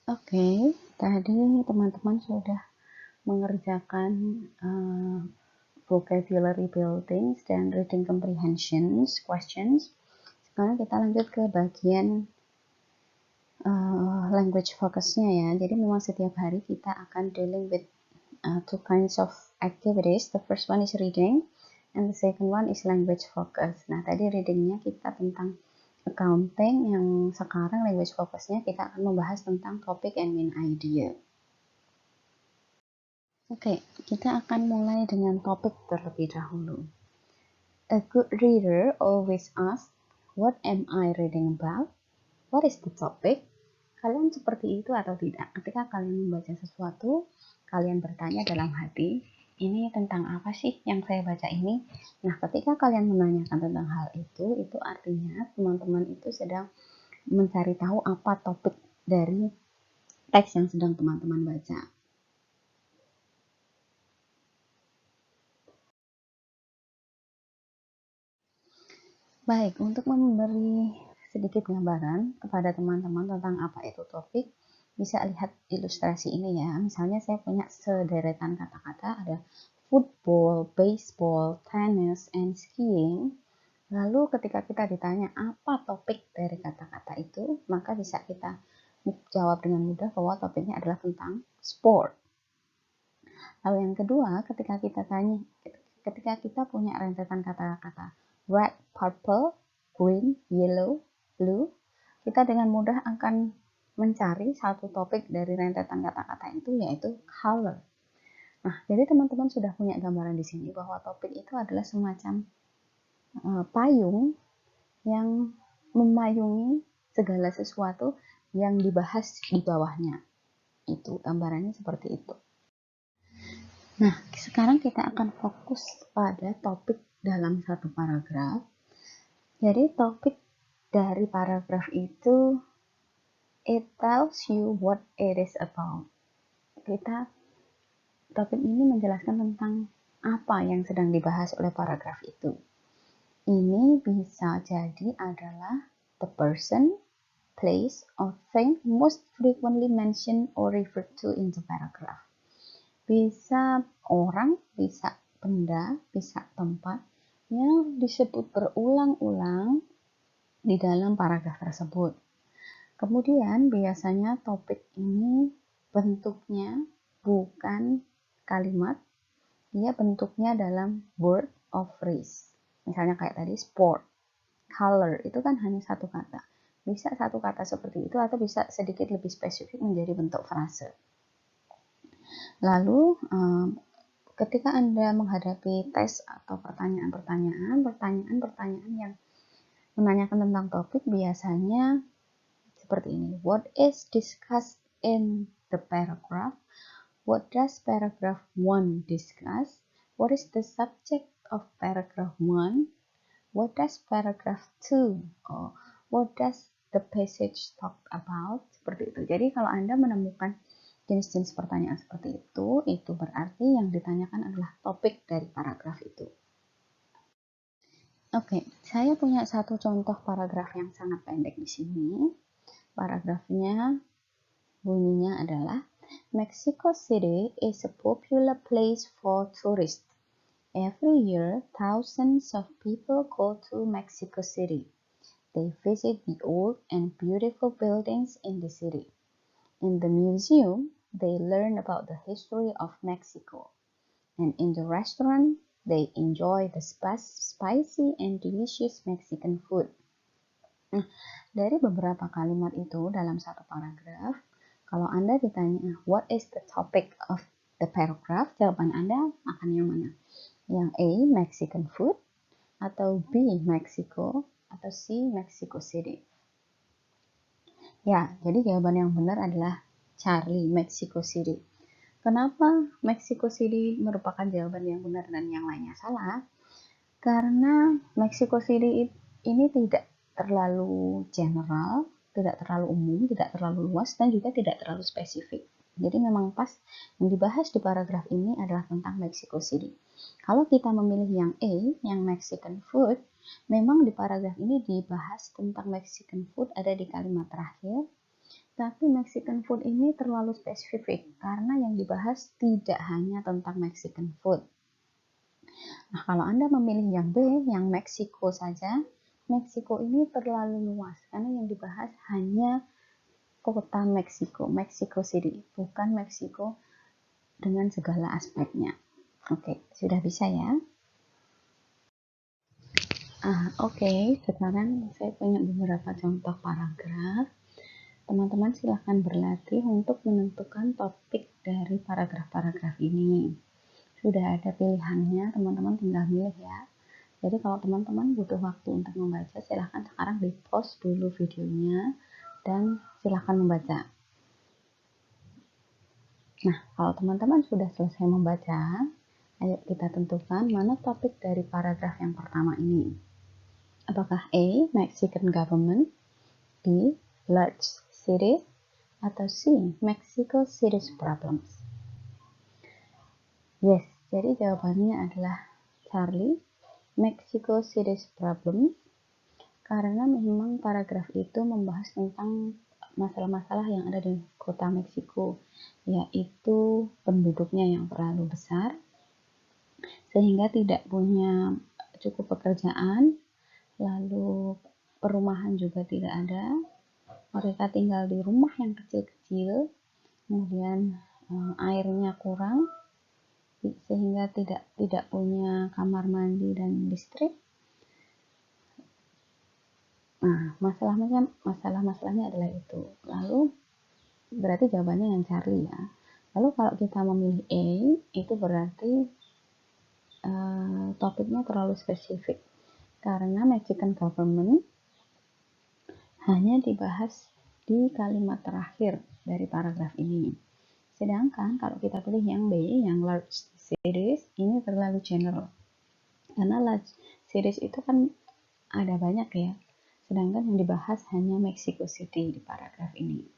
Oke, tadi teman-teman sudah mengerjakan vocabulary buildings dan reading comprehensions questions. Sekarang kita lanjut ke bagian language focusnya ya. Jadi memang setiap hari kita akan dealing with two kinds of activities. The first one is reading and the second one is language focus. Nah, tadi readingnya kita tentang accounting, yang sekarang language focusnya kita akan membahas tentang topic and main idea. Oke, kita akan mulai dengan topik terlebih dahulu. A good reader always asks, what am I reading about? What is the topic? Kalian seperti itu atau tidak? Ketika kalian membaca sesuatu, kalian bertanya dalam hati, ini tentang apa sih yang saya baca ini? Nah, ketika kalian menanyakan tentang hal itu artinya teman-teman itu sedang mencari tahu apa topik dari teks yang sedang teman-teman baca. Baik, untuk memberi sedikit gambaran kepada teman-teman tentang apa itu topik, bisa lihat ilustrasi ini ya. Misalnya saya punya sederetan kata-kata, ada football, baseball, tennis, and skiing. Lalu ketika kita ditanya apa topik dari kata-kata itu, maka bisa kita jawab dengan mudah bahwa topiknya adalah tentang sport. Lalu yang kedua, ketika kita punya rentetan kata-kata red, purple, green, yellow, blue, kita dengan mudah akan mencari satu topik dari rentetan kata-kata itu, yaitu color. Nah, jadi teman-teman sudah punya gambaran di sini bahwa topik itu adalah semacam payung yang memayungi segala sesuatu yang dibahas di bawahnya. Itu gambarannya seperti itu. Nah, sekarang kita akan fokus pada topik dalam satu paragraf. Jadi topik dari paragraf itu, it tells you what it is about. Topik ini menjelaskan tentang apa yang sedang dibahas oleh paragraf itu. Ini bisa jadi adalah the person, place, or thing most frequently mentioned or referred to in the paragraph. Bisa orang, bisa benda, bisa tempat yang disebut berulang-ulang di dalam paragraf tersebut. Kemudian biasanya topik ini bentuknya bukan kalimat, dia bentuknya dalam word or phrase. Misalnya kayak tadi sport, color, itu kan hanya satu kata. Bisa satu kata seperti itu atau bisa sedikit lebih spesifik menjadi bentuk frase. Lalu ketika Anda menghadapi tes atau pertanyaan yang menanyakan tentang topik, biasanya seperti ini. What is discussed in the paragraph? What does paragraph 1 discuss? What is the subject of paragraph 1? What does paragraph 2? Or what does the passage talk about? Seperti itu. Jadi kalau Anda menemukan jenis-jenis pertanyaan seperti itu berarti yang ditanyakan adalah topik dari paragraf itu. Oke, saya punya satu contoh paragraf yang sangat pendek di sini. Paragrafnya bunyinya adalah, Mexico City is a popular place for tourists. Every year, thousands of people go to Mexico City. They visit the old and beautiful buildings in the city. In the museum, they learn about the history of Mexico. And in the restaurant, they enjoy the spicy and delicious Mexican food. Nah, dari beberapa kalimat itu dalam satu paragraf, kalau Anda ditanya, what is the topic of the paragraph? Jawaban Anda akan yang mana? Yang A, Mexican food, atau B, Mexico, atau C, Mexico City. Ya, jadi jawaban yang benar adalah Charlie, Mexico City. Kenapa Mexico City merupakan jawaban yang benar dan yang lainnya salah? Karena Mexico City ini tidak terlalu general, tidak terlalu umum, tidak terlalu luas, dan juga tidak terlalu spesifik. Jadi memang pas yang dibahas di paragraf ini adalah tentang Mexico City. Kalau kita memilih yang A, yang Mexican food, memang di paragraf ini dibahas tentang Mexican food ada di kalimat terakhir, Tapi Mexican food ini terlalu spesifik karena yang dibahas tidak hanya tentang Mexican food. Nah, kalau Anda memilih yang B, yang Meksiko saja, Meksiko ini terlalu luas karena yang dibahas hanya kota Meksiko, Mexico City, bukan Meksiko dengan segala aspeknya. Oke, sudah bisa ya? Oke, sekarang saya punya beberapa contoh paragraf. Teman-teman silahkan berlatih untuk menentukan topik dari paragraf-paragraf ini. Sudah ada pilihannya, teman-teman tinggal milih ya. Jadi kalau teman-teman butuh waktu untuk membaca, silahkan sekarang di pause dulu videonya dan silahkan membaca. Nah, kalau teman-teman sudah selesai membaca, ayo kita tentukan mana topik dari paragraf yang pertama ini. Apakah A. Mexican government, B. Large cities, atau C. Mexico City's problems? Yes, jadi jawabannya adalah Charlie, Mexico City's problems, karena memang paragraf itu membahas tentang masalah-masalah yang ada di kota Meksiko, yaitu penduduknya yang terlalu besar, sehingga tidak punya cukup pekerjaan, lalu perumahan juga tidak ada, mereka tinggal di rumah yang kecil-kecil, kemudian airnya kurang, sehingga tidak punya kamar mandi dan listrik. Nah, masalah-masalahnya adalah itu. Lalu berarti jawabannya yang Charlie ya. Lalu kalau kita memilih A, itu berarti topiknya terlalu spesifik karena Mexican government hanya dibahas di kalimat terakhir dari paragraf ini. Sedangkan kalau kita pilih yang B, yang large cities, ini terlalu general. Karena large cities itu kan ada banyak ya. Sedangkan yang dibahas hanya Mexico City di paragraf ini.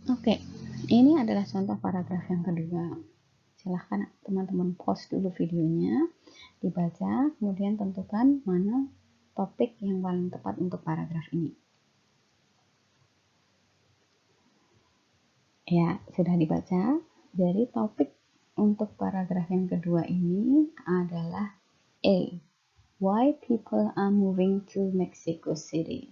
Oke, ini adalah contoh paragraf yang kedua. Silahkan teman-teman pause dulu videonya, dibaca, kemudian tentukan mana topik yang paling tepat untuk paragraf ini. Ya, sudah dibaca. Jadi topik untuk paragraf yang kedua ini adalah A. Why people are moving to Mexico City.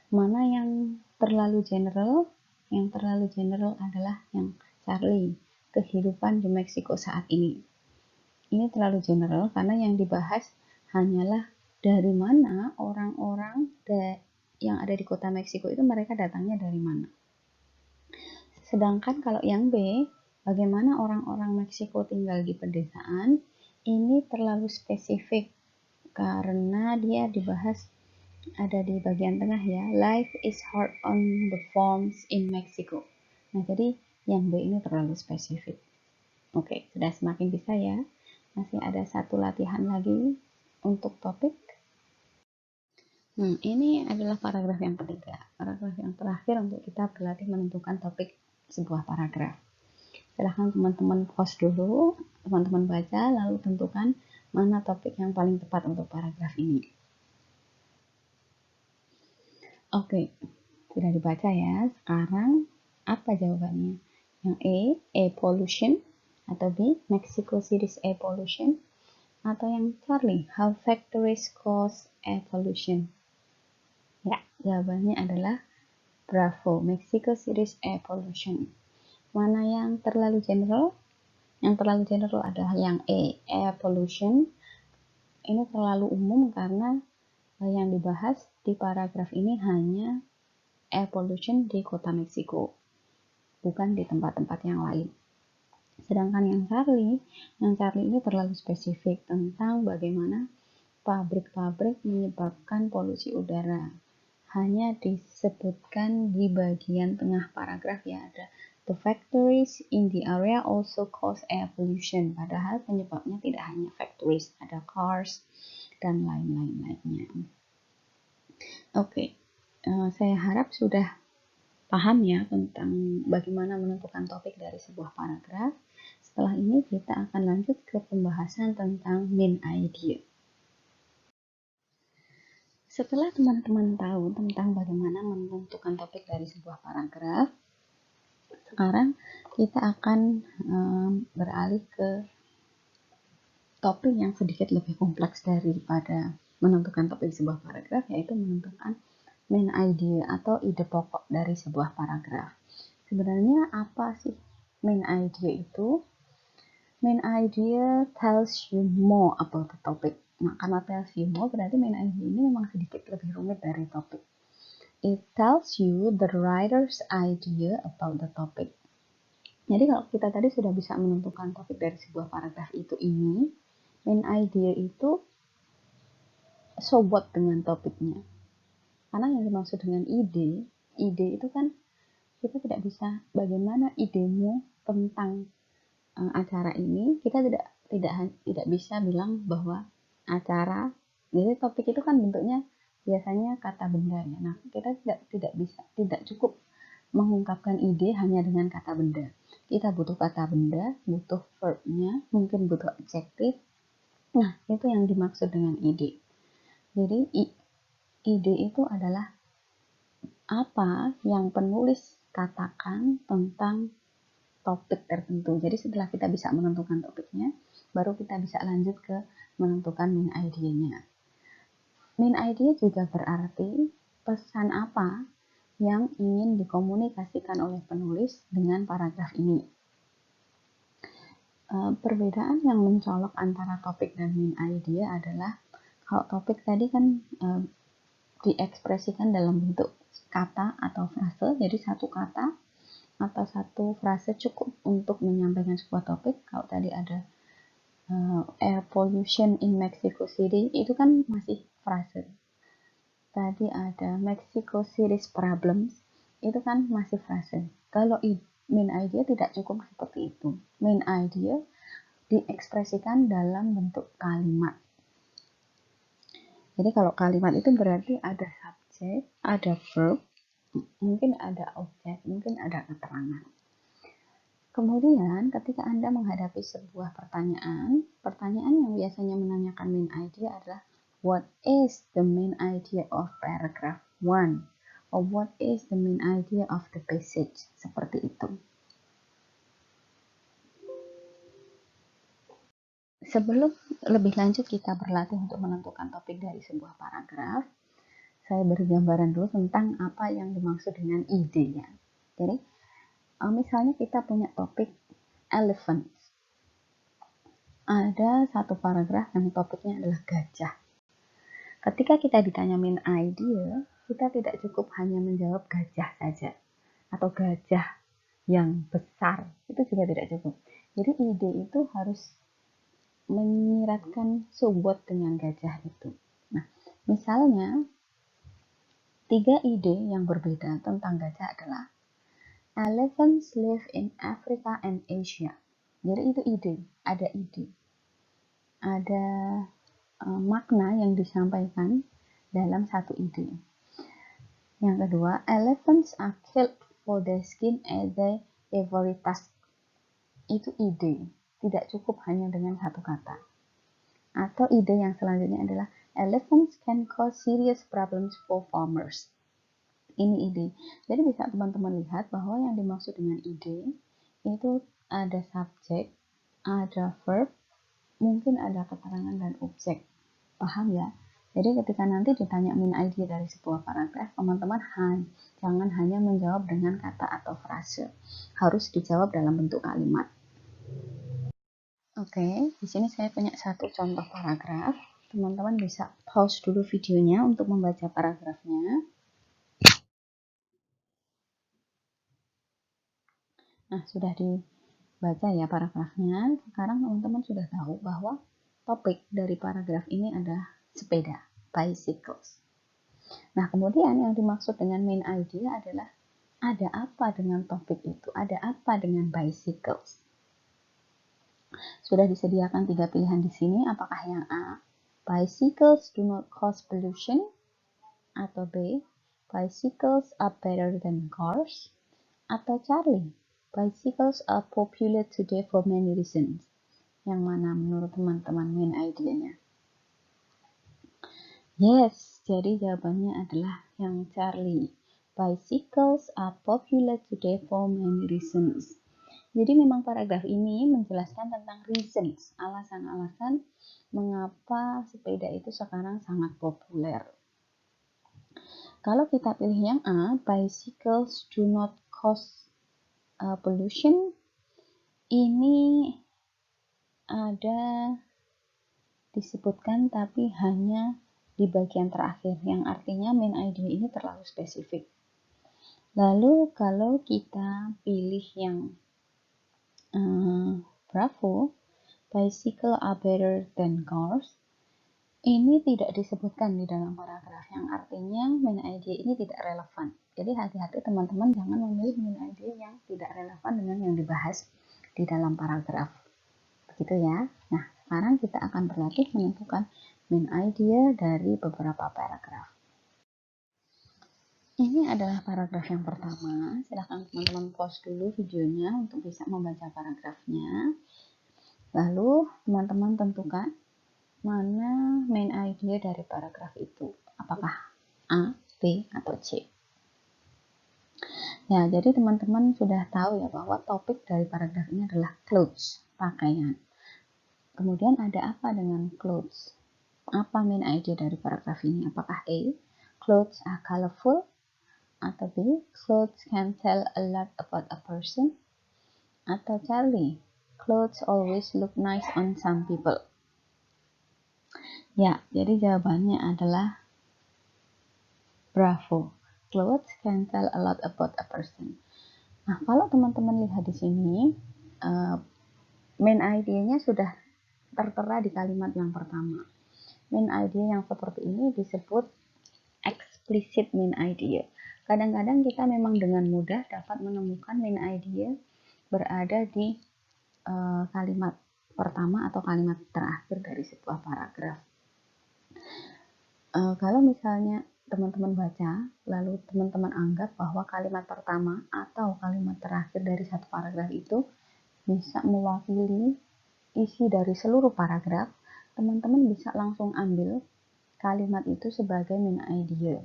Mana yang terlalu general? Yang terlalu general adalah yang Charlie, kehidupan di Meksiko saat ini. Ini terlalu general karena yang dibahas hanyalah dari mana orang-orang yang ada di kota Meksiko itu mereka datangnya dari mana. Sedangkan kalau yang B, bagaimana orang-orang Meksiko tinggal di pedesaan, ini terlalu spesifik karena dia dibahas ada di bagian tengah ya, life is hard on the farms in Mexico. Nah, jadi yang B ini terlalu spesifik. Oke, sudah semakin bisa ya. Masih ada satu latihan lagi untuk topik. Ini adalah paragraf yang ketiga. Paragraf yang terakhir untuk kita berlatih menentukan topik sebuah paragraf. Silahkan teman-teman pause dulu, teman-teman baca, lalu tentukan mana topik yang paling tepat untuk paragraf ini. Oke, sudah dibaca ya. Sekarang apa jawabannya? Yang A pollution, atau B, Mexico City's air pollution, atau yang Charlie, how factories cause air pollution? Ya, jawabannya adalah bravo, Mexico City's air pollution. Mana yang terlalu general? Yang terlalu general adalah yang A, air pollution. Ini terlalu umum karena yang dibahas di paragraf ini hanya air pollution di kota Meksiko, bukan di tempat-tempat yang lain. Sedangkan yang Charlie ini terlalu spesifik tentang bagaimana pabrik-pabrik menyebabkan polusi udara. Hanya disebutkan di bagian tengah paragraf ya, ada the factories in the area also cause air pollution. Padahal penyebabnya tidak hanya factories, ada cars dan lain-lainnya. Oke, saya harap sudah paham ya tentang bagaimana menentukan topik dari sebuah paragraf. Setelah ini kita akan lanjut ke pembahasan tentang main idea. Setelah teman-teman tahu tentang bagaimana menentukan topik dari sebuah paragraf, sekarang kita akan beralih ke topik yang sedikit lebih kompleks daripada menentukan topik sebuah paragraf, yaitu menentukan main idea atau ide pokok dari sebuah paragraf. Sebenarnya apa sih main idea itu? Main idea tells you more about the topic. Nah, karena tells you more berarti main idea ini memang sedikit lebih rumit dari topik. It tells you the writer's idea about the topic. Jadi kalau kita tadi sudah bisa menentukan topik dari sebuah paragraf ini, main idea itu so what dengan topiknya. Karena yang dimaksud dengan ide itu kan kita tidak bisa bagaimana idemu tentang acara ini, kita tidak bisa bilang bahwa acara, jadi topik itu kan bentuknya biasanya kata benda ya. Nah, kita tidak cukup mengungkapkan ide hanya dengan kata benda. Kita butuh kata benda, butuh verbnya, mungkin butuh adjektif. Nah, itu yang dimaksud dengan ide. Jadi ide itu adalah apa yang penulis katakan tentang topik tertentu. Jadi setelah kita bisa menentukan topiknya, baru kita bisa lanjut ke menentukan main idea-nya. Main idea juga berarti pesan apa yang ingin dikomunikasikan oleh penulis dengan paragraf ini. Perbedaan yang mencolok antara topik dan main idea adalah kalau topik tadi kan diekspresikan dalam bentuk kata atau frase, jadi satu kata atau satu frase cukup untuk menyampaikan sebuah topik. Kalau tadi ada air pollution in Mexico City, itu kan masih frase. Tadi ada Mexico City's problems, itu kan masih frase. Kalau main idea tidak cukup seperti itu. Main idea diekspresikan dalam bentuk kalimat. Jadi kalau kalimat itu berarti ada subjek, ada verb, mungkin ada objek, mungkin ada keterangan. Kemudian ketika Anda menghadapi sebuah pertanyaan yang biasanya menanyakan main idea adalah what is the main idea of paragraph 1? Or what is the main idea of the passage? Seperti itu. Sebelum lebih lanjut kita berlatih untuk menentukan topik dari sebuah paragraf, saya beri gambaran dulu tentang apa yang dimaksud dengan idenya. Jadi, misalnya kita punya topik elephants. Ada satu paragraf yang topiknya adalah gajah. Ketika kita ditanya main idea, kita tidak cukup hanya menjawab gajah saja atau gajah yang besar, itu juga tidak cukup. Jadi ide itu harus menyiratkan subot dengan gajah itu. Nah, misalnya 3 ide yang berbeda tentang gajah adalah elephants live in Africa and Asia. Jadi itu ide, ada makna yang disampaikan dalam satu ide. Yang kedua, elephants are killed for their skin as their favorite task. Itu ide, tidak cukup hanya dengan satu kata. Atau ide yang selanjutnya adalah elephants can cause serious problems for farmers. Ini ide. Jadi bisa teman-teman lihat bahwa yang dimaksud dengan ide itu ada subjek, ada verb, mungkin ada keterangan dan objek. Paham ya? Jadi ketika nanti ditanya main idea dari sebuah paragraf, teman-teman jangan hanya menjawab dengan kata atau frase. Harus dijawab dalam bentuk kalimat. Oke, di sini saya punya satu contoh paragraf. Teman-teman bisa pause dulu videonya untuk membaca paragrafnya. Nah, sudah dibaca ya paragrafnya. Sekarang teman-teman sudah tahu bahwa topik dari paragraf ini adalah sepeda, bicycles. Nah, kemudian yang dimaksud dengan main idea adalah ada apa dengan topik itu? Ada apa dengan bicycles? Sudah disediakan 3 pilihan di sini. Apakah yang A, bicycles do not cause pollution? Atau B, bicycles are better than cars? Atau Charlie, bicycles are popular today for many reasons? Yang mana menurut teman-teman main idea-nya? Yes, Jadi jawabannya adalah yang Charlie. Bicycles are popular today for many reasons. Jadi memang paragraf ini menjelaskan tentang reasons, alasan-alasan mengapa sepeda itu sekarang sangat populer. Kalau kita pilih yang A, bicycles do not cause pollution, ini ada disebutkan tapi hanya di bagian terakhir, yang artinya main idea ini terlalu spesifik. Lalu kalau kita pilih yang Bravo, bicycle are better than cars, ini tidak disebutkan di dalam paragraf, yang artinya main idea ini tidak relevan. Jadi hati-hati teman-teman, jangan memilih main idea yang tidak relevan dengan yang dibahas di dalam paragraf. Begitu ya. Nah, sekarang kita akan berlatih menentukan main idea dari beberapa paragraf. Ini adalah paragraf yang pertama. Silahkan teman-teman pause dulu videonya untuk bisa membaca paragrafnya. Lalu teman-teman tentukan mana main idea dari paragraf itu. Apakah A, B, atau C. Ya, jadi teman-teman sudah tahu ya bahwa topik dari paragraf ini adalah clothes, pakaian. Kemudian ada apa dengan clothes? Apa main idea dari paragraf ini? Apakah A, clothes are colorful? Atau B, clothes can tell a lot about a person? Atau Charlie, clothes always look nice on some people? Ya, jadi jawabannya adalah Bravo. Clothes can tell a lot about a person. Nah, kalau teman-teman lihat di sini, main idea-nya sudah tertera di kalimat yang pertama. Main idea yang seperti ini disebut explicit main idea. Kadang-kadang kita memang dengan mudah dapat menemukan main idea berada di kalimat pertama atau kalimat terakhir dari sebuah paragraf. Kalau misalnya teman-teman baca, lalu teman-teman anggap bahwa kalimat pertama atau kalimat terakhir dari satu paragraf itu bisa mewakili isi dari seluruh paragraf, teman-teman bisa langsung ambil kalimat itu sebagai main idea.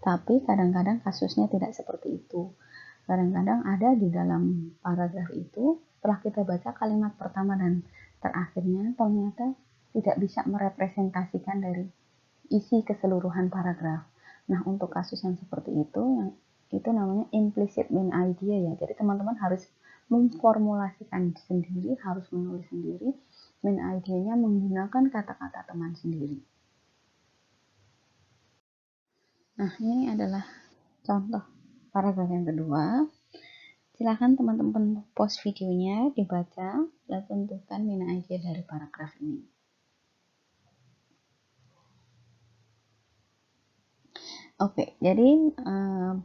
Tapi kadang-kadang kasusnya tidak seperti itu. Kadang-kadang ada di dalam paragraf itu, setelah kita baca kalimat pertama dan terakhirnya, ternyata tidak bisa merepresentasikan dari isi keseluruhan paragraf. Nah, untuk kasus yang seperti itu namanya implicit main idea ya. Jadi teman-teman harus memformulasikan sendiri, harus menulis sendiri main idea-nya menggunakan kata-kata teman sendiri. Nah, ini adalah contoh paragraf yang kedua. Silahkan teman-teman pause videonya, dibaca, dan tentukan main idea dari paragraf ini. Oke, jadi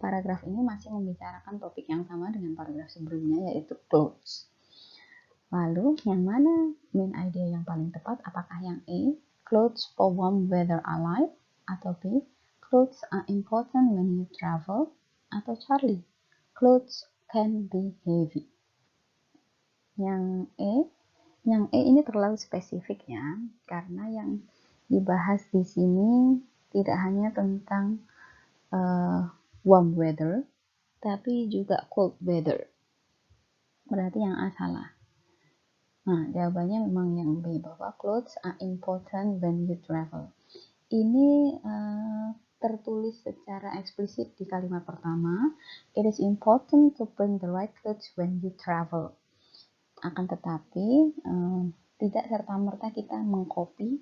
paragraf ini masih membicarakan topik yang sama dengan paragraf sebelumnya, yaitu clothes. Lalu, yang mana main idea yang paling tepat? Apakah yang A, clothes for warm weather are light? Atau B, clothes are important when you travel? Atau Charlie, clothes can be heavy? Yang E ini terlalu spesifik ya, karena yang dibahas di sini tidak hanya tentang warm weather, tapi juga cold weather. Berarti yang A salah. Nah, jawabannya memang yang B, bahwa clothes are important when you travel. Ini tertulis secara eksplisit di kalimat pertama. It is important to bring the right clothes when you travel. Akan tetapi, tidak serta-merta kita mengcopy,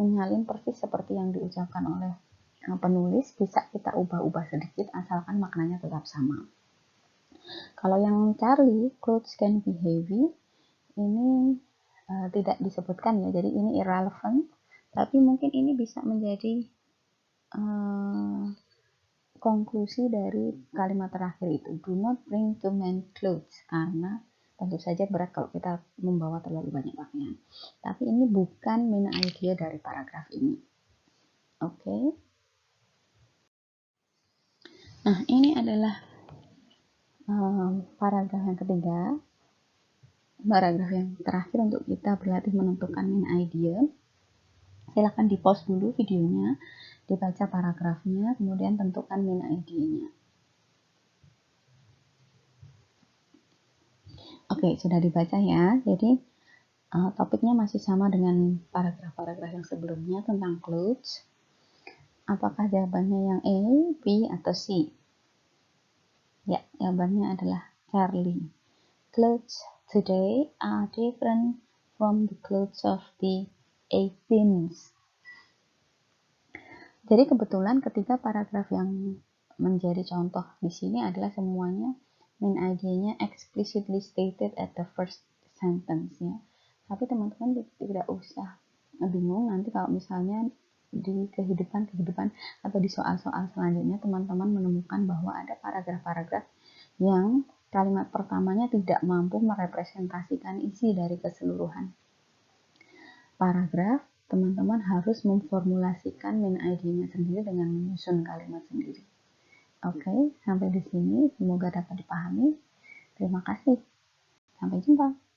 menyalin persis seperti yang diucapkan oleh penulis. Bisa kita ubah-ubah sedikit asalkan maknanya tetap sama. Kalau yang Charlie, clothes can be heavy, ini tidak disebutkan ya, jadi ini irrelevant, tapi mungkin ini bisa menjadi konklusi dari kalimat terakhir itu, do not bring too many clothes, karena tentu saja berat kalau kita membawa terlalu banyak pakaian. Tapi ini bukan main idea dari paragraf ini. Oke. Nah, ini adalah paragraf yang ketiga. Paragraf yang terakhir untuk kita berlatih menentukan main idea. Silahkan di pause dulu videonya, dibaca paragrafnya, kemudian tentukan min ID-nya. Oke, sudah dibaca ya. Jadi topiknya masih sama dengan paragraf-paragraf yang sebelumnya tentang clothes. Apakah jawabannya yang A, B, atau C? Ya, jawabannya adalah Charlie. Clothes today are different from the clothes of the 18th. Jadi kebetulan ketika paragraf yang menjadi contoh di sini adalah semuanya min ID-nya explicitly stated at the first sentence ya. Tapi teman-teman tidak usah bingung nanti kalau misalnya di kehidupan atau di soal-soal selanjutnya teman-teman menemukan bahwa ada paragraf-paragraf yang kalimat pertamanya tidak mampu merepresentasikan isi dari keseluruhan paragraf. Teman-teman harus memformulasikan min ID-nya sendiri dengan menyusun kalimat sendiri. Oke, sampai di sini semoga dapat dipahami. Terima kasih. Sampai jumpa.